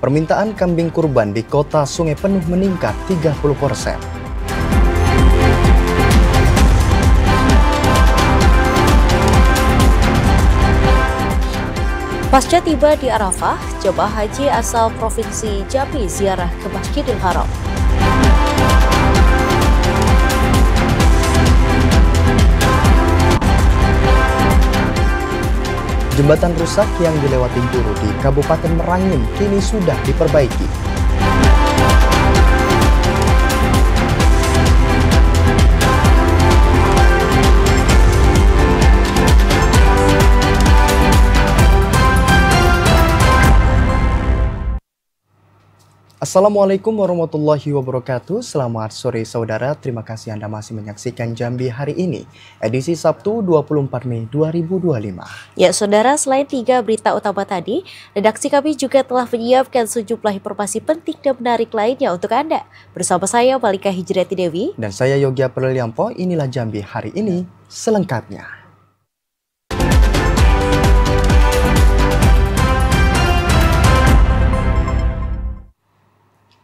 Permintaan kambing kurban di kota Sungai Penuh meningkat 30%. Pasca tiba di Arafah, jemaah haji asal Provinsi Jambi ziarah ke Masjidil Haram. Jembatan rusak yang dilewati guru di Kabupaten Merangin kini sudah diperbaiki. Assalamualaikum warahmatullahi wabarakatuh. Selamat sore saudara, terima kasih Anda masih menyaksikan Jambi hari ini, edisi Sabtu 24 Mei 2025. Ya saudara, selain 3 berita utama tadi, redaksi kami juga telah menyiapkan sejumlah informasi penting dan menarik lainnya untuk Anda. Bersama saya Malika Hijriati Dewi. Dan saya Yogia Perliampo, inilah Jambi hari ini selengkapnya.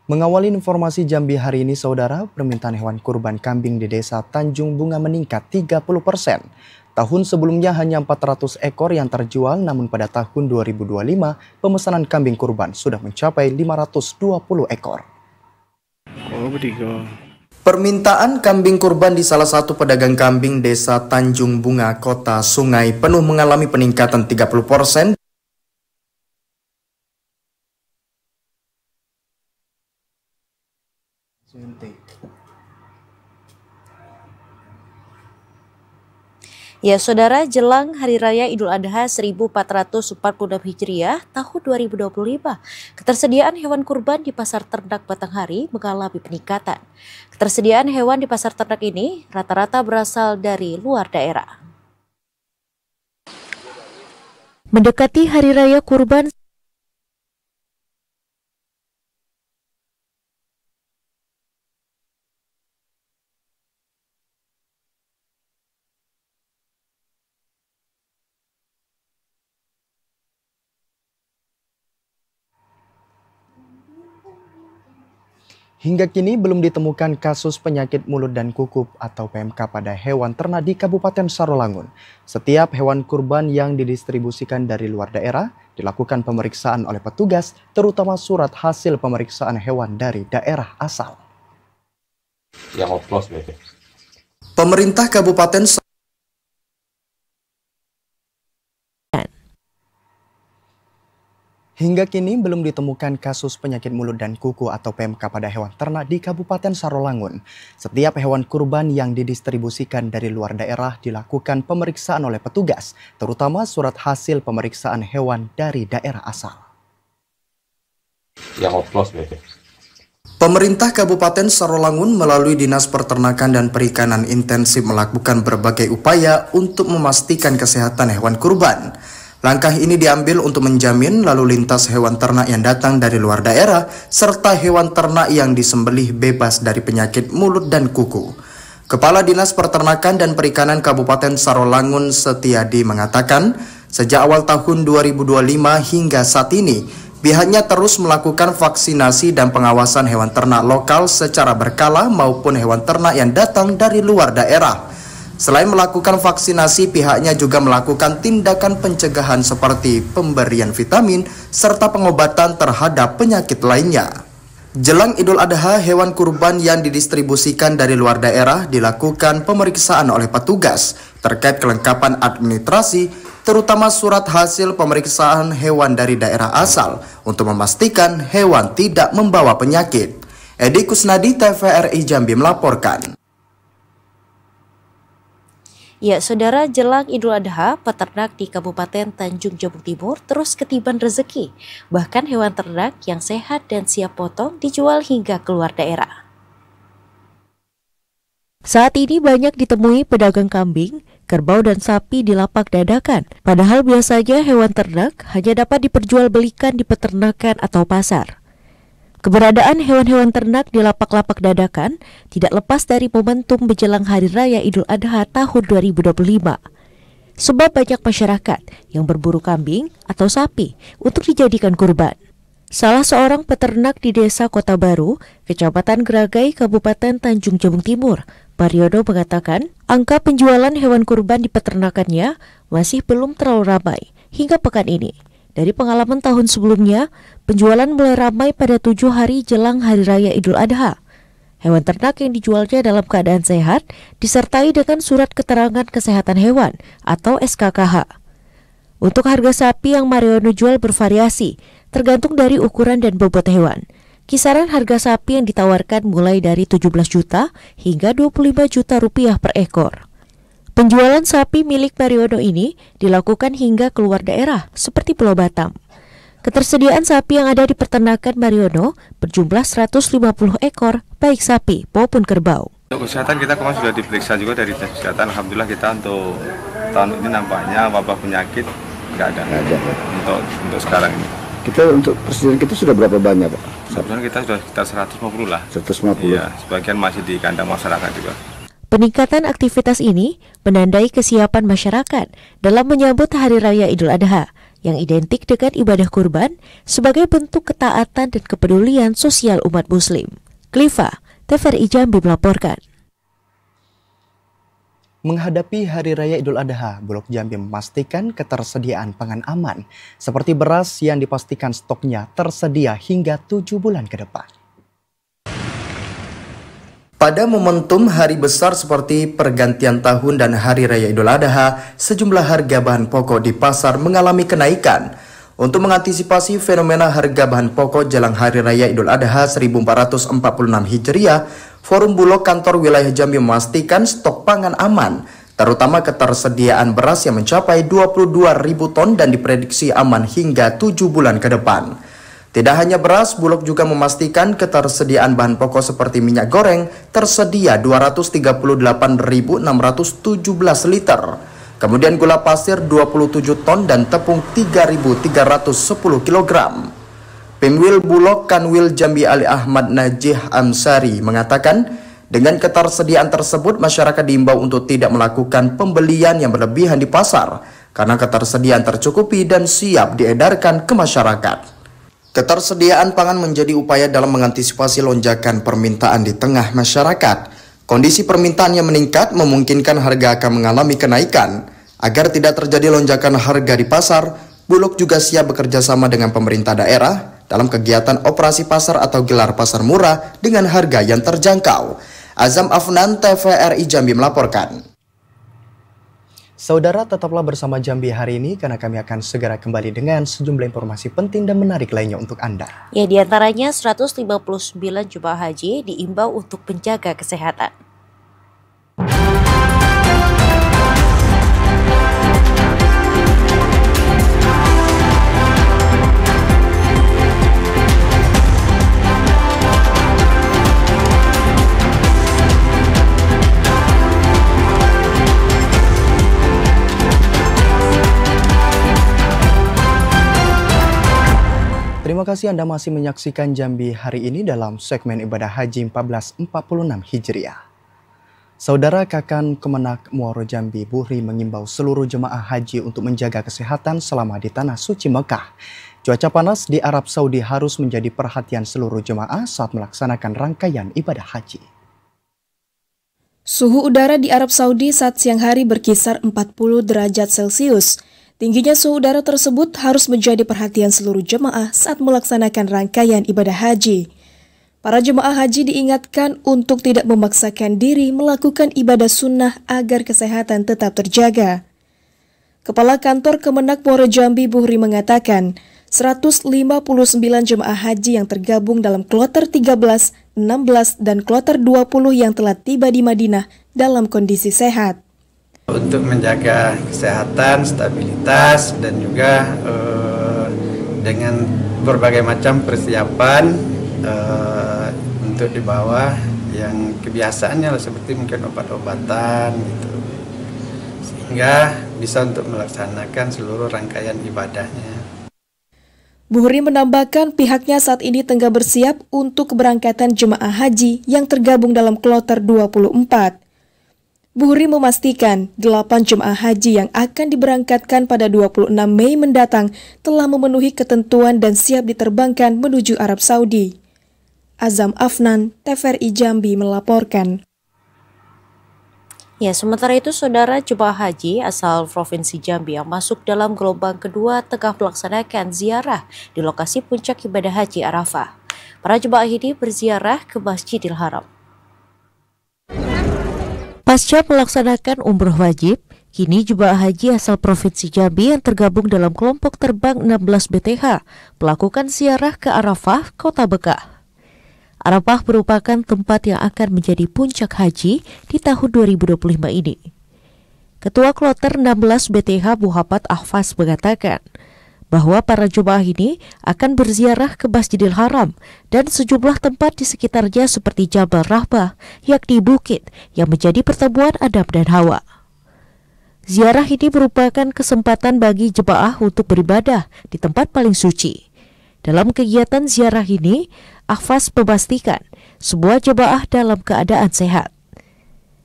Mengawali informasi Jambi hari ini, saudara, permintaan hewan kurban kambing di desa Tanjung Bunga meningkat 30%. Tahun sebelumnya hanya 400 ekor yang terjual, namun pada tahun 2025, pemesanan kambing kurban sudah mencapai 520 ekor. Permintaan kambing kurban di salah satu pedagang kambing desa Tanjung Bunga, kota Sungai Penuh mengalami peningkatan 30%. Ya saudara, jelang Hari Raya Idul Adha 1446 Hijriah tahun 2025, ketersediaan hewan kurban di pasar ternak Batanghari mengalami peningkatan. Ketersediaan hewan di pasar ternak ini rata-rata berasal dari luar daerah. Mendekati Hari Raya Kurban, hingga kini belum ditemukan kasus penyakit mulut dan kuku atau PMK pada hewan ternak di Kabupaten Sarolangun. Setiap hewan kurban yang didistribusikan dari luar daerah dilakukan pemeriksaan oleh petugas, terutama surat hasil pemeriksaan hewan dari daerah asal. Pemerintah Kabupaten Hingga kini belum ditemukan kasus penyakit mulut dan kuku atau PMK pada hewan ternak di Kabupaten Sarolangun. Setiap hewan kurban yang didistribusikan dari luar daerah dilakukan pemeriksaan oleh petugas, terutama surat hasil pemeriksaan hewan dari daerah asal. Pemerintah Kabupaten Sarolangun melalui Dinas Peternakan dan Perikanan intensif melakukan berbagai upaya untuk memastikan kesehatan hewan kurban. Langkah ini diambil untuk menjamin lalu lintas hewan ternak yang datang dari luar daerah, serta hewan ternak yang disembelih bebas dari penyakit mulut dan kuku. Kepala Dinas Peternakan dan Perikanan Kabupaten Sarolangun Setiadi mengatakan, sejak awal tahun 2025 hingga saat ini, pihaknya terus melakukan vaksinasi dan pengawasan hewan ternak lokal secara berkala maupun hewan ternak yang datang dari luar daerah. Selain melakukan vaksinasi, pihaknya juga melakukan tindakan pencegahan seperti pemberian vitamin serta pengobatan terhadap penyakit lainnya. Jelang Idul Adha, hewan kurban yang didistribusikan dari luar daerah dilakukan pemeriksaan oleh petugas terkait kelengkapan administrasi, terutama surat hasil pemeriksaan hewan dari daerah asal untuk memastikan hewan tidak membawa penyakit. Edi Kusnadi, TVRI Jambi melaporkan. Ya saudara, jelang Idul Adha, peternak di Kabupaten Tanjung Jabung Timur terus ketiban rezeki. Bahkan hewan ternak yang sehat dan siap potong dijual hingga keluar daerah. Saat ini banyak ditemui pedagang kambing, kerbau dan sapi di lapak dadakan. Padahal biasanya hewan ternak hanya dapat diperjualbelikan di peternakan atau pasar. Keberadaan hewan-hewan ternak di lapak-lapak dadakan tidak lepas dari momentum menjelang Hari Raya Idul Adha tahun 2025. Sebab banyak masyarakat yang berburu kambing atau sapi untuk dijadikan kurban. Salah seorang peternak di Desa Kota Baru, Kecamatan Geragai, Kabupaten Tanjung Jabung Timur, Pariodo mengatakan angka penjualan hewan kurban di peternakannya masih belum terlalu ramai hingga pekan ini. Dari pengalaman tahun sebelumnya, penjualan mulai ramai pada 7 hari jelang Hari Raya Idul Adha. Hewan ternak yang dijualnya dalam keadaan sehat disertai dengan surat keterangan kesehatan hewan atau SKKH. Untuk harga sapi yang Mariono jual bervariasi, tergantung dari ukuran dan bobot hewan. Kisaran harga sapi yang ditawarkan mulai dari 17 juta hingga 25 juta rupiah per ekor. Penjualan sapi milik Mariono ini dilakukan hingga keluar daerah seperti Pulau Batam. Ketersediaan sapi yang ada di peternakan Mariono berjumlah 150 ekor, baik sapi maupun kerbau. Untuk kesehatan kita kemarin sudah diperiksa juga dari tes kesehatan. Alhamdulillah kita untuk tahun ini nampaknya wabah penyakit nggak ada. Untuk sekarang ini. Kita untuk persediaan kita sudah berapa banyak, Pak? Sebenarnya kita sudah sekitar 150 lah. 150? Iya, sebagian masih di kandang masyarakat juga. Peningkatan aktivitas ini menandai kesiapan masyarakat dalam menyambut Hari Raya Idul Adha yang identik dengan ibadah kurban sebagai bentuk ketaatan dan kepedulian sosial umat Muslim. Klifa, TVRI Jambi melaporkan. Menghadapi Hari Raya Idul Adha, Bulog Jambi memastikan ketersediaan pangan aman, seperti beras yang dipastikan stoknya tersedia hingga 7 bulan ke depan. Pada momentum hari besar seperti pergantian tahun dan Hari Raya Idul Adha, sejumlah harga bahan pokok di pasar mengalami kenaikan. Untuk mengantisipasi fenomena harga bahan pokok jelang Hari Raya Idul Adha 1446 Hijriah, Forum Bulog Kantor Wilayah Jambi memastikan stok pangan aman, terutama ketersediaan beras yang mencapai 22.000 ton dan diprediksi aman hingga 7 bulan ke depan. Tidak hanya beras, Bulog juga memastikan ketersediaan bahan pokok seperti minyak goreng tersedia 238.617 liter. Kemudian gula pasir 27 ton dan tepung 3.310 kg. Pemwil Bulog Kanwil Jambi Ali Ahmad Najih Amsari mengatakan, dengan ketersediaan tersebut masyarakat diimbau untuk tidak melakukan pembelian yang berlebihan di pasar karena ketersediaan tercukupi dan siap diedarkan ke masyarakat. Ketersediaan pangan menjadi upaya dalam mengantisipasi lonjakan permintaan di tengah masyarakat. Kondisi permintaan yang meningkat memungkinkan harga akan mengalami kenaikan. Agar tidak terjadi lonjakan harga di pasar, Bulog juga siap bekerja sama dengan pemerintah daerah dalam kegiatan operasi pasar atau gelar pasar murah dengan harga yang terjangkau. Azam Afnan, TVRI Jambi melaporkan. Saudara, tetaplah bersama Jambi hari ini karena kami akan segera kembali dengan sejumlah informasi penting dan menarik lainnya untuk Anda. Ya, diantaranya 159 jemaah haji diimbau untuk menjaga kesehatan. Terima kasih Anda masih menyaksikan Jambi hari ini dalam segmen ibadah haji 1446 Hijriah. Saudara, Kakan Kemenak Muaro Jambi Buhri mengimbau seluruh jemaah haji untuk menjaga kesehatan selama di Tanah Suci Mekah. Cuaca panas di Arab Saudi harus menjadi perhatian seluruh jemaah saat melaksanakan rangkaian ibadah haji. Suhu udara di Arab Saudi saat siang hari berkisar 40 derajat Celcius. Tingginya suhu udara tersebut harus menjadi perhatian seluruh jemaah saat melaksanakan rangkaian ibadah haji. Para jemaah haji diingatkan untuk tidak memaksakan diri melakukan ibadah sunnah agar kesehatan tetap terjaga. Kepala Kantor Kemenak Muaro Jambi Buhri mengatakan, 159 jemaah haji yang tergabung dalam kloter 13, 16, dan kloter 20 yang telah tiba di Madinah dalam kondisi sehat. Untuk menjaga kesehatan, stabilitas, dan juga dengan berbagai macam persiapan untuk di bawah yang kebiasaannya seperti mungkin obat-obatan gitu, sehingga bisa untuk melaksanakan seluruh rangkaian ibadahnya. Buhri menambahkan pihaknya saat ini tengah bersiap untuk keberangkatan jemaah haji yang tergabung dalam kloter 24. Buhri memastikan 8 jemaah haji yang akan diberangkatkan pada 26 Mei mendatang telah memenuhi ketentuan dan siap diterbangkan menuju Arab Saudi. Azam Afnan, TVRI Jambi melaporkan. Ya, sementara itu saudara jemaah haji asal Provinsi Jambi yang masuk dalam gelombang kedua tengah melaksanakan ziarah di lokasi puncak ibadah haji Arafah. Para jemaah ini berziarah ke Masjidil Haram. Pasca melaksanakan umroh wajib, kini jemaah haji asal Provinsi Jambi yang tergabung dalam kelompok terbang 16 BTH melakukan ziarah ke Arafah, Kota Bekah. Arafah merupakan tempat yang akan menjadi puncak haji di tahun 2025 ini. Ketua Kloter 16 BTH Muhammad Ahfaz mengatakan bahwa para jemaah ini akan berziarah ke Masjidil Haram dan sejumlah tempat di sekitarnya seperti Jabal Rahmah, yakni bukit yang menjadi pertemuan Adam dan Hawa. Ziarah ini merupakan kesempatan bagi jemaah untuk beribadah di tempat paling suci. Dalam kegiatan ziarah ini, Ahfaz memastikan semua jemaah dalam keadaan sehat.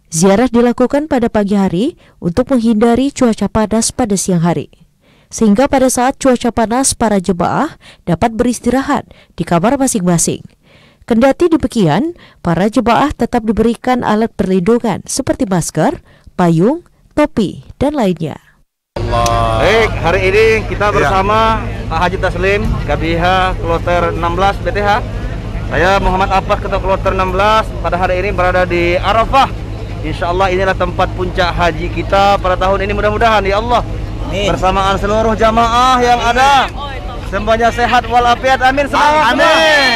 Ziarah dilakukan pada pagi hari untuk menghindari cuaca panas pada siang hari, sehingga pada saat cuaca panas para jemaah dapat beristirahat di kamar masing-masing. Kendati demikian, para jemaah tetap diberikan alat perlindungan seperti masker, payung, topi, dan lainnya. Baik, hari ini kita bersama Pak Haji Taslim, KBH Kloter 16 BTH. Saya Muhammad Ahfaz, Ketua Kloter 16, pada hari ini berada di Arafah. Insya Allah inilah tempat puncak haji kita pada tahun ini, mudah-mudahan ya Allah. Bersamaan seluruh jamaah yang ada semuanya sehat walafiat, amin. Semangat, amin.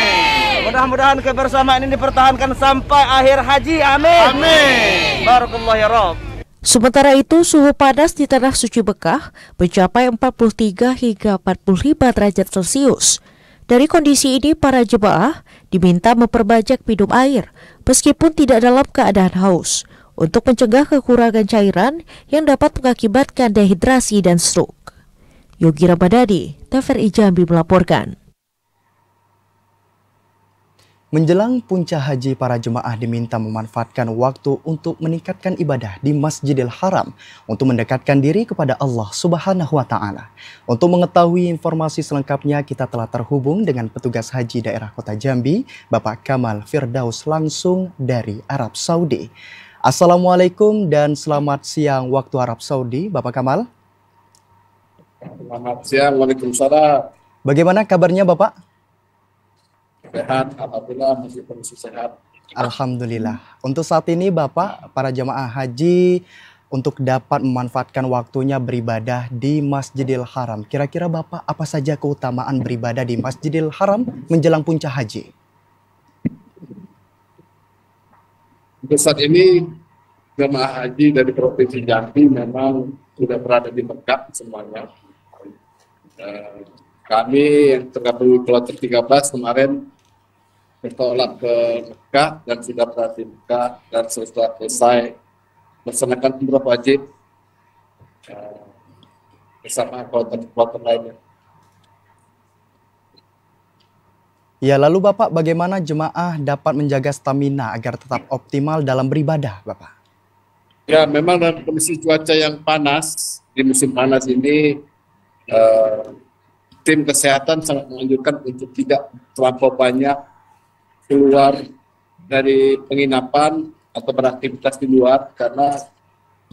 Mudah-mudahan kebersamaan ini dipertahankan sampai akhir haji, amin. Amin. Barakallah ya Rabb. Sementara itu, suhu panas di Tanah Suci Mekah mencapai 43 hingga 45 derajat Celcius. Dari kondisi ini, para jemaah diminta memperbajak minum air meskipun tidak dalam keadaan haus, untuk mencegah kekurangan cairan yang dapat mengakibatkan dehidrasi dan stroke. Yogi Ramadhani, TVRI Jambi melaporkan. Menjelang puncak haji, para jemaah diminta memanfaatkan waktu untuk meningkatkan ibadah di Masjidil Haram untuk mendekatkan diri kepada Allah Subhanahu wa Ta'ala. Untuk mengetahui informasi selengkapnya, kita telah terhubung dengan petugas haji daerah Kota Jambi, Bapak Kamal Firdaus, langsung dari Arab Saudi. Assalamualaikum dan selamat siang waktu Arab Saudi, Bapak Kamal. Selamat siang, waalaikumsalam. Bagaimana kabarnya Bapak? Sehat, alhamdulillah, masih kondisi sehat. Alhamdulillah. Untuk saat ini Bapak, para jemaah haji untuk dapat memanfaatkan waktunya beribadah di Masjidil Haram. Kira-kira Bapak, apa saja keutamaan beribadah di Masjidil Haram menjelang puncak haji? Untuk saat ini, jemaah haji dari Provinsi Jambi memang sudah berada di Mekah semuanya. Kami yang tergabung di Kloter 13 kemarin bertolak ke Mekah dan sudah berada di Mekah dan setelah selesai melaksanakan umroh wajib bersama kloter lainnya. Ya, lalu Bapak, bagaimana jemaah dapat menjaga stamina agar tetap optimal dalam beribadah, Bapak? Ya, memang dalam kondisi cuaca yang panas, di musim panas ini, tim kesehatan sangat menganjurkan untuk tidak terlampau banyak keluar dari penginapan atau beraktivitas di luar, karena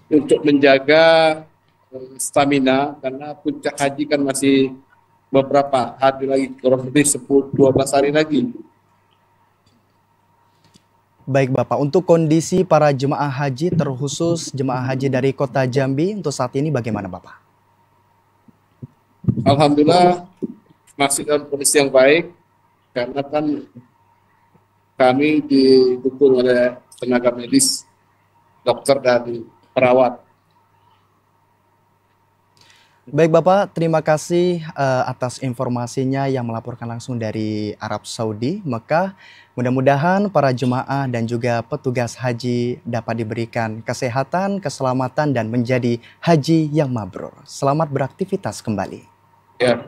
untuk menjaga stamina, karena puncak haji kan masih beberapa hari lagi, kurang lebih 10-12 hari lagi. Baik Bapak, untuk kondisi para jemaah haji, terkhusus jemaah haji dari Kota Jambi, untuk saat ini bagaimana Bapak? Alhamdulillah masih dalam kondisi yang baik, karena kan kami didukung oleh tenaga medis, dokter dan perawat. Baik Bapak, terima kasih atas informasinya yang melaporkan langsung dari Arab Saudi, Mekah. Mudah-mudahan para jemaah dan juga petugas haji dapat diberikan kesehatan, keselamatan, dan menjadi haji yang mabrur. Selamat beraktivitas kembali. Ya.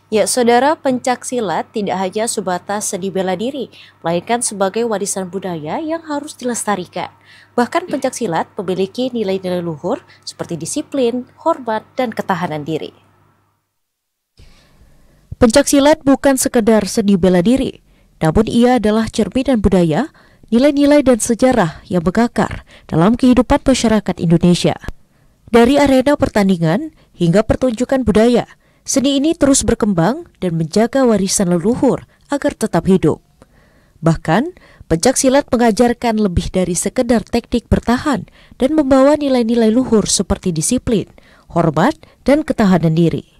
Ya, saudara, pencak silat tidak hanya sebatas seni bela diri, melainkan sebagai warisan budaya yang harus dilestarikan. Bahkan pencak silat memiliki nilai-nilai luhur seperti disiplin, hormat, dan ketahanan diri. Pencak silat bukan sekedar seni bela diri, namun ia adalah cerminan budaya, nilai-nilai dan sejarah yang mengakar dalam kehidupan masyarakat Indonesia. Dari arena pertandingan hingga pertunjukan budaya, seni ini terus berkembang dan menjaga warisan leluhur agar tetap hidup. Bahkan, pencak silat mengajarkan lebih dari sekedar teknik bertahan dan membawa nilai-nilai luhur seperti disiplin, hormat, dan ketahanan diri.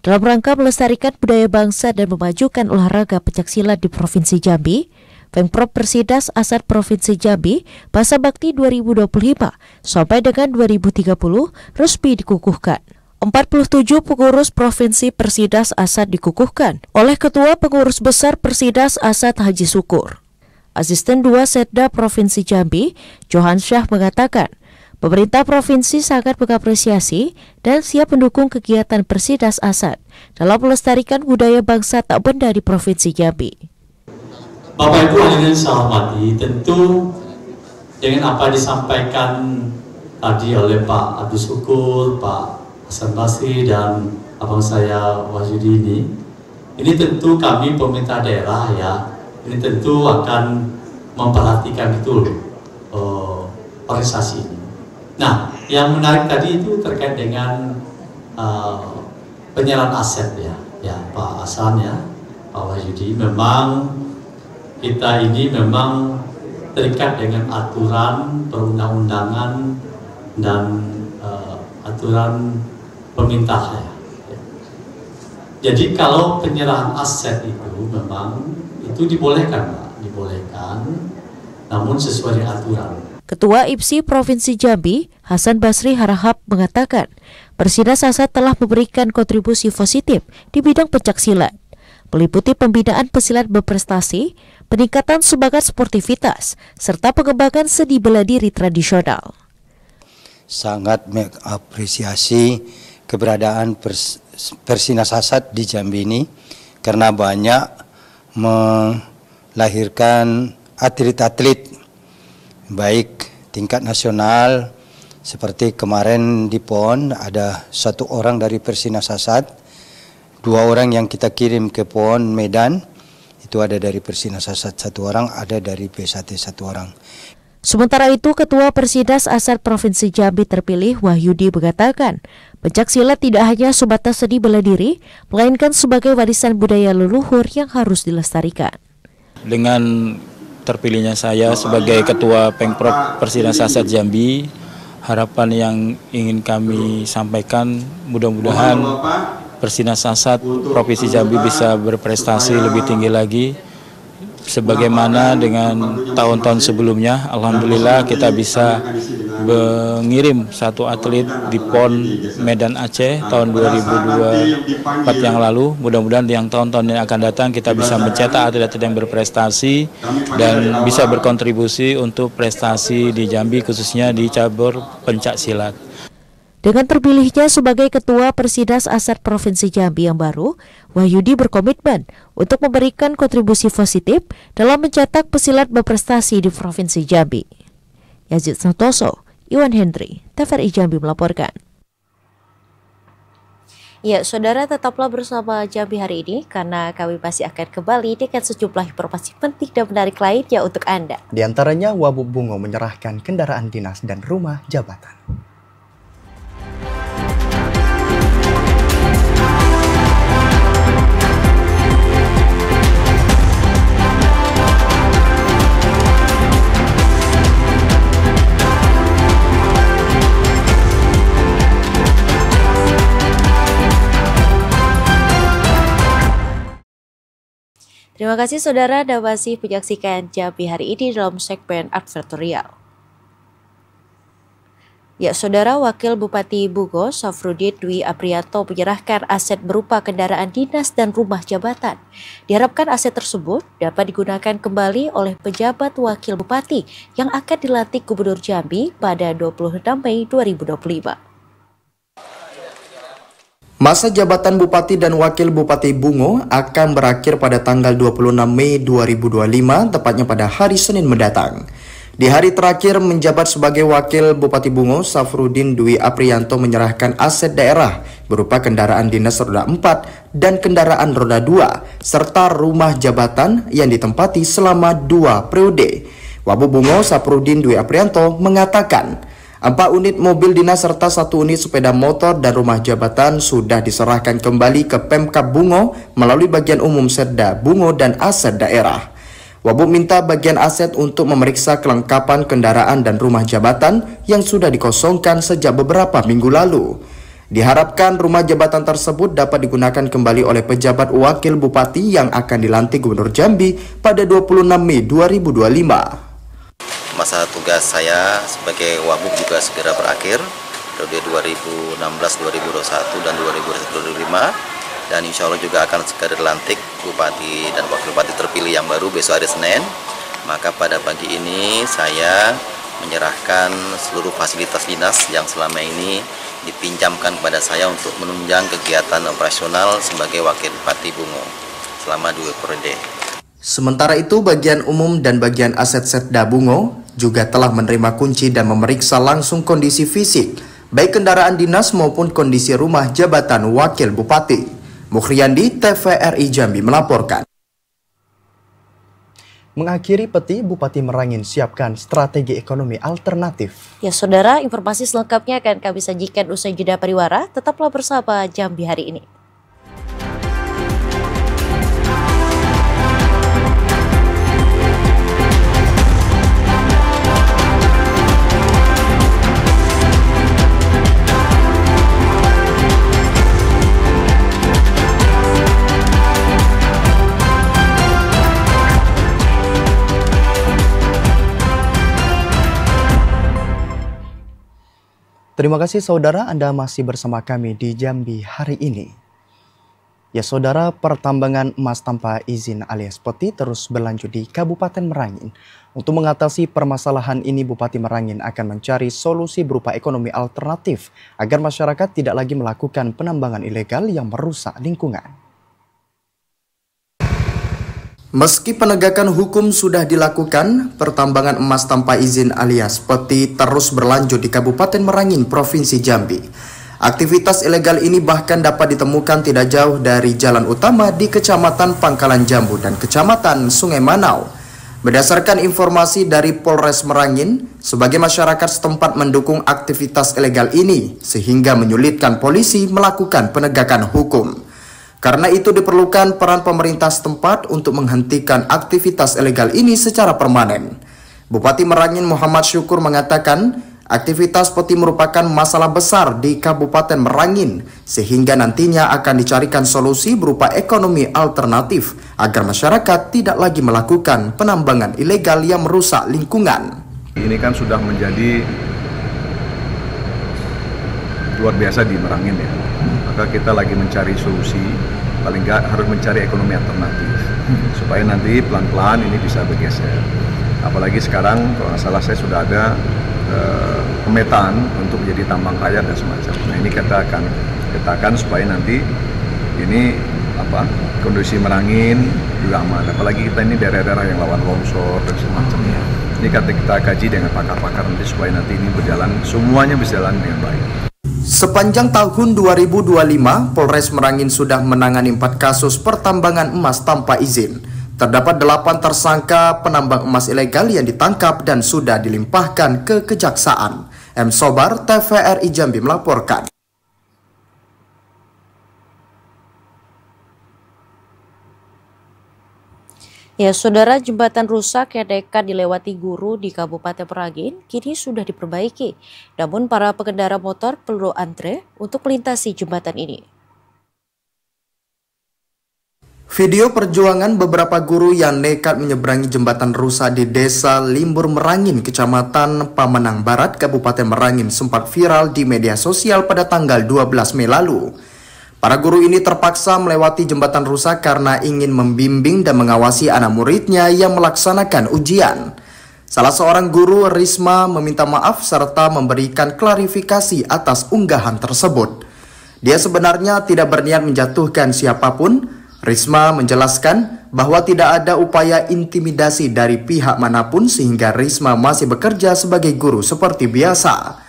Dalam rangka melestarikan budaya bangsa dan memajukan olahraga pencak silat di Provinsi Jambi, Pemprov Persidas Asat Provinsi Jambi masa bakti 2025 sampai dengan 2030 resmi dikukuhkan. 47 pengurus Provinsi Persidas Asat dikukuhkan oleh Ketua Pengurus Besar Persidas Asat Haji Syukur. Asisten 2 Setda Provinsi Jambi, Johan Syah mengatakan, pemerintah provinsi sangat mengapresiasi dan siap mendukung kegiatan Persidas Asat dalam melestarikan budaya bangsa tak benda di Provinsi Jambi. Bapak Ibu hadirin saya hormati, tentu dengan apa disampaikan tadi oleh Pak Abdul Syukur, Pak Hasan Basri dan abang saya Wahyudi ini tentu kami pemerintah daerah ya, ini tentu akan memperhatikan betul organisasi ini. Nah, yang menarik tadi itu terkait dengan penyerahan aset ya Pak Hasan ya, Pak Wahyudi, memang kita ini memang terikat dengan aturan perundang-undangan dan aturan pemerintah ya. Jadi kalau penyerahan aset itu memang itu dibolehkan Pak, dibolehkan, namun sesuai dengan aturan. Ketua IPSI Provinsi Jambi, Hasan Basri Harahap mengatakan, Persidas Asat telah memberikan kontribusi positif di bidang pencak silat, meliputi pembinaan pesilat berprestasi, peningkatan semangat sportivitas, serta pengembangan seni bela diri tradisional. Sangat mengapresiasi keberadaan Persidas Asat di Jambi ini karena banyak melahirkan atlet-atlet baik tingkat nasional, seperti kemarin di PON ada 1 orang dari Persidas Asat, 2 orang yang kita kirim ke PON Medan itu ada dari Persidas Asat 1 orang, ada dari P1 1 orang. Sementara itu, Ketua Persidas Asat Provinsi Jambi terpilih Wahyudi mengatakan, pencak silat tidak hanya sebatas seni bela diri, melainkan sebagai warisan budaya leluhur yang harus dilestarikan. Dengan terpilihnya saya sebagai Ketua Pemprov Persidas Asat Jambi, harapan yang ingin kami sampaikan mudah-mudahan Persidas Asat Provinsi Jambi bisa berprestasi lebih tinggi lagi. Sebagaimana dengan tahun-tahun sebelumnya, alhamdulillah kita bisa mengirim 1 atlet di PON Medan Aceh tahun 2024 yang lalu. Mudah-mudahan yang tahun-tahun yang akan datang kita bisa mencetak atlet-atlet yang berprestasi dan bisa berkontribusi untuk prestasi di Jambi, khususnya di cabur pencak silat. Dengan terpilihnya sebagai Ketua Persidas Asat Provinsi Jambi yang baru, Wahyudi berkomitmen untuk memberikan kontribusi positif dalam mencetak pesilat berprestasi di Provinsi Jambi. Yazid Santoso, Iwan Hendry, TVRI Jambi melaporkan. Ya, saudara, tetaplah bersama Jambi hari ini karena kami masih akan kembali dengan sejumlah informasi penting dan menarik lainnya untuk Anda. Di antaranya, Wabub Bungo menyerahkan kendaraan dinas dan rumah jabatan. Terima kasih saudara Anda masih menyaksikan Jambi hari ini dalam segmen advertorial. Ya, saudara, Wakil Bupati Bungo, Safrudin Dwi Aprianto menyerahkan aset berupa kendaraan dinas dan rumah jabatan. Diharapkan aset tersebut dapat digunakan kembali oleh pejabat Wakil Bupati yang akan dilantik Gubernur Jambi pada 26 Mei 2025. Masa jabatan Bupati dan Wakil Bupati Bungo akan berakhir pada tanggal 26 Mei 2025, tepatnya pada hari Senin mendatang. Di hari terakhir menjabat sebagai Wakil Bupati Bungo, Safrudin Dwi Aprianto menyerahkan aset daerah berupa kendaraan dinas roda 4 dan kendaraan roda 2, serta rumah jabatan yang ditempati selama 2 periode. Wabub Bungo, Safrudin Dwi Aprianto mengatakan, 4 unit mobil dinas serta 1 unit sepeda motor dan rumah jabatan sudah diserahkan kembali ke Pemkab Bungo melalui bagian umum Setda Bungo dan aset daerah. Wabub minta bagian aset untuk memeriksa kelengkapan kendaraan dan rumah jabatan yang sudah dikosongkan sejak beberapa minggu lalu. Diharapkan rumah jabatan tersebut dapat digunakan kembali oleh pejabat wakil bupati yang akan dilantik Gubernur Jambi pada 26 Mei 2025. Masa tugas saya sebagai Wabub juga segera berakhir, periode 2016-2021 dan 2021-2025, dan insya Allah juga akan segera dilantik Bupati dan Wakil Bupati terpilih yang baru besok hari Senin. Maka pada pagi ini saya menyerahkan seluruh fasilitas dinas yang selama ini dipinjamkan kepada saya untuk menunjang kegiatan operasional sebagai Wakil Bupati Bungo selama 2 periode. Sementara itu, bagian umum dan bagian aset Setda Bungo juga telah menerima kunci dan memeriksa langsung kondisi fisik, baik kendaraan dinas maupun kondisi rumah jabatan Wakil Bupati. Mukhriyandi, TVRI Jambi melaporkan. Mengakhiri peti, Bupati Merangin siapkan strategi ekonomi alternatif. Ya saudara, informasi selengkapnya akan kami sajikan usai jeda pariwara. Tetaplah bersama Jambi hari ini. Terima kasih saudara, Anda masih bersama kami di Jambi hari ini. Ya saudara, pertambangan emas tanpa izin alias peti terus berlanjut di Kabupaten Merangin. Untuk mengatasi permasalahan ini, Bupati Merangin akan mencari solusi berupa ekonomi alternatif agar masyarakat tidak lagi melakukan penambangan ilegal yang merusak lingkungan. Meski penegakan hukum sudah dilakukan, pertambangan emas tanpa izin alias peti terus berlanjut di Kabupaten Merangin, Provinsi Jambi. Aktivitas ilegal ini bahkan dapat ditemukan tidak jauh dari jalan utama di Kecamatan Pangkalan Jambu dan Kecamatan Sungai Manau. Berdasarkan informasi dari Polres Merangin, sebagai masyarakat setempat mendukung aktivitas ilegal ini sehingga menyulitkan polisi melakukan penegakan hukum. Karena itu diperlukan peran pemerintah setempat untuk menghentikan aktivitas ilegal ini secara permanen. Bupati Merangin Muhammad Syukur mengatakan aktivitas peti merupakan masalah besar di Kabupaten Merangin sehingga nantinya akan dicarikan solusi berupa ekonomi alternatif agar masyarakat tidak lagi melakukan penambangan ilegal yang merusak lingkungan. Ini kan sudah menjadi luar biasa di Merangin ya. Maka kita lagi mencari solusi, paling nggak harus mencari ekonomi alternatif supaya nanti pelan-pelan ini bisa bergeser. Apalagi sekarang kalau nggak salah saya sudah ada pemetaan untuk menjadi tambang rakyat dan semacam. Nah ini kita akan supaya nanti ini kondisi Merangin juga aman. Apalagi kita ini daerah-daerah yang lawan longsor dan semacamnya. Ini kita kaji dengan pakar-pakar nanti supaya nanti ini berjalan, semuanya berjalan dengan baik. Sepanjang tahun 2025, Polres Merangin sudah menangani 4 kasus pertambangan emas tanpa izin. Terdapat 8 tersangka penambang emas ilegal yang ditangkap dan sudah dilimpahkan ke Kejaksaan. M. Sobar, TVRI Jambi melaporkan. Ya, saudara, jembatan rusak yang nekat dilewati guru di Kabupaten Merangin kini sudah diperbaiki. Namun para pengendara motor perlu antre untuk melintasi jembatan ini. Video perjuangan beberapa guru yang nekat menyeberangi jembatan rusak di Desa Limbur Merangin, Kecamatan Pamenang Barat, Kabupaten Merangin sempat viral di media sosial pada tanggal 12 Mei lalu. Para guru ini terpaksa melewati jembatan rusak karena ingin membimbing dan mengawasi anak muridnya yang melaksanakan ujian. Salah seorang guru, Risma, meminta maaf serta memberikan klarifikasi atas unggahan tersebut. Dia sebenarnya tidak berniat menjatuhkan siapapun. Risma menjelaskan bahwa tidak ada upaya intimidasi dari pihak manapun sehingga Risma masih bekerja sebagai guru seperti biasa.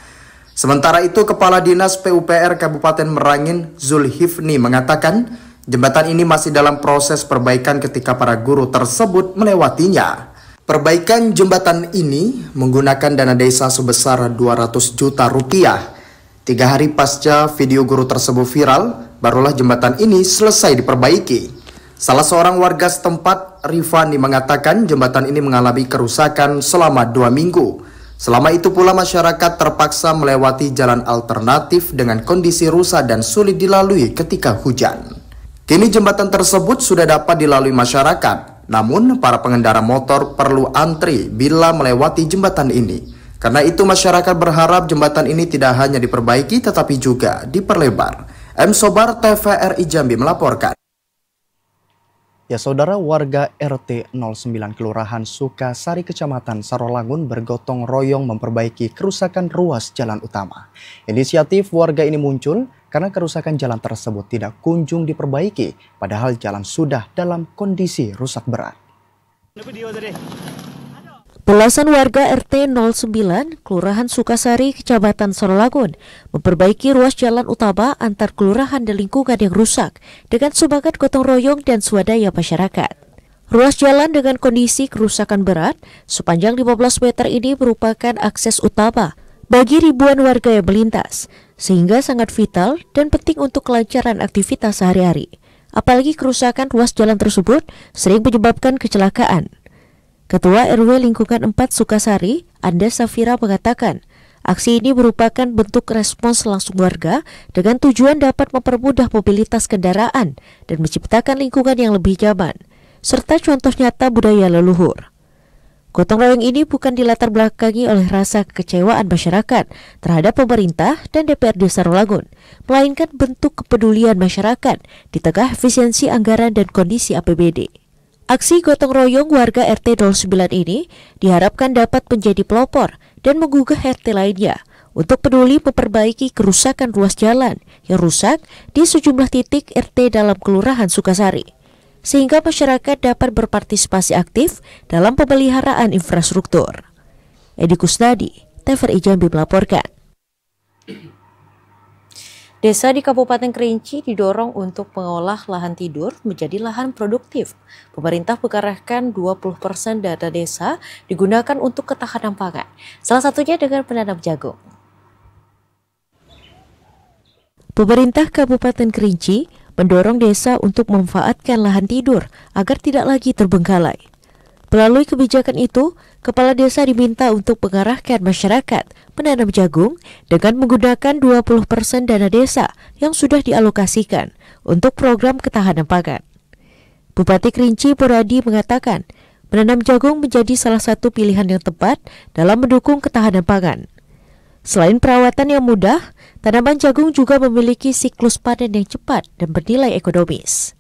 Sementara itu, Kepala Dinas PUPR Kabupaten Merangin Zulhifni mengatakan jembatan ini masih dalam proses perbaikan ketika para guru tersebut melewatinya. Perbaikan jembatan ini menggunakan dana desa sebesar 200 juta rupiah. 3 hari pasca video guru tersebut viral, barulah jembatan ini selesai diperbaiki. Salah seorang warga setempat, Rifani, mengatakan jembatan ini mengalami kerusakan selama 2 minggu. Selama itu pula masyarakat terpaksa melewati jalan alternatif dengan kondisi rusak dan sulit dilalui ketika hujan. Kini jembatan tersebut sudah dapat dilalui masyarakat, namun para pengendara motor perlu antri bila melewati jembatan ini. Karena itu masyarakat berharap jembatan ini tidak hanya diperbaiki tetapi juga diperlebar. M. Sobar, TVRI Jambi melaporkan. Ya, saudara, warga RT 09 Kelurahan Sukasari Kecamatan Sarolangun bergotong royong memperbaiki kerusakan ruas jalan utama. Inisiatif warga ini muncul karena kerusakan jalan tersebut tidak kunjung diperbaiki, padahal jalan sudah dalam kondisi rusak berat. Belasan warga RT 09 Kelurahan Sukasari Kecamatan Sarolangun memperbaiki ruas jalan utama antar kelurahan dan lingkungan yang rusak dengan semangat gotong royong dan swadaya masyarakat. Ruas jalan dengan kondisi kerusakan berat sepanjang 15 meter ini merupakan akses utama bagi ribuan warga yang melintas, sehingga sangat vital dan penting untuk kelancaran aktivitas sehari-hari. Apalagi kerusakan ruas jalan tersebut sering menyebabkan kecelakaan. Ketua RW Lingkungan 4 Sukasari, Anda Safira, mengatakan aksi ini merupakan bentuk respons langsung warga dengan tujuan dapat mempermudah mobilitas kendaraan dan menciptakan lingkungan yang lebih nyaman, serta contoh nyata budaya leluhur. Gotong royong ini bukan dilatar belakangi oleh rasa kekecewaan masyarakat terhadap pemerintah dan DPRD Sarolangun, melainkan bentuk kepedulian masyarakat di tengah efisiensi anggaran dan kondisi APBD. Aksi gotong royong warga RT 09 ini diharapkan dapat menjadi pelopor dan menggugah RT lainnya untuk peduli memperbaiki kerusakan ruas jalan yang rusak di sejumlah titik RT dalam Kelurahan Sukasari, sehingga masyarakat dapat berpartisipasi aktif dalam pemeliharaan infrastruktur. Edi Kusnadi, TVRI Jambi melaporkan. Desa di Kabupaten Kerinci didorong untuk mengolah lahan tidur menjadi lahan produktif. Pemerintah mengarahkan 20% dana desa digunakan untuk ketahanan pangan, salah satunya dengan menanam jagung. Pemerintah Kabupaten Kerinci mendorong desa untuk memanfaatkan lahan tidur agar tidak lagi terbengkalai. Melalui kebijakan itu, Kepala Desa diminta untuk mengarahkan masyarakat menanam jagung dengan menggunakan 20% dana desa yang sudah dialokasikan untuk program ketahanan pangan. Bupati Kerinci Poradi mengatakan, menanam jagung menjadi salah satu pilihan yang tepat dalam mendukung ketahanan pangan. Selain perawatan yang mudah, tanaman jagung juga memiliki siklus panen yang cepat dan bernilai ekonomis.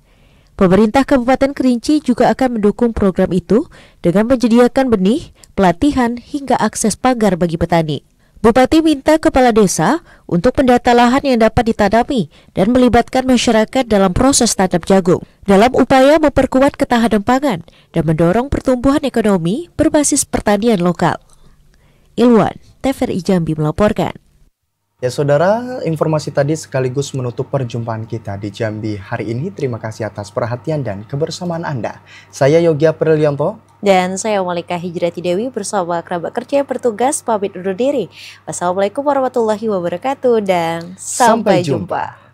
Pemerintah Kabupaten Kerinci juga akan mendukung program itu dengan menyediakan benih, pelatihan, hingga akses pagar bagi petani. Bupati minta kepala desa untuk mendata lahan yang dapat ditanami dan melibatkan masyarakat dalam proses tanam jagung, dalam upaya memperkuat ketahanan pangan dan mendorong pertumbuhan ekonomi berbasis pertanian lokal. Ilwan, TVRI Jambi melaporkan. Ya saudara, informasi tadi sekaligus menutup perjumpaan kita di Jambi hari ini. Terima kasih atas perhatian dan kebersamaan Anda. Saya Yogi Aprilianto. Dan saya Malika Hijrati Dewi bersama kerabat kerja yang bertugas pamit undur diri. Wassalamualaikum warahmatullahi wabarakatuh dan sampai jumpa.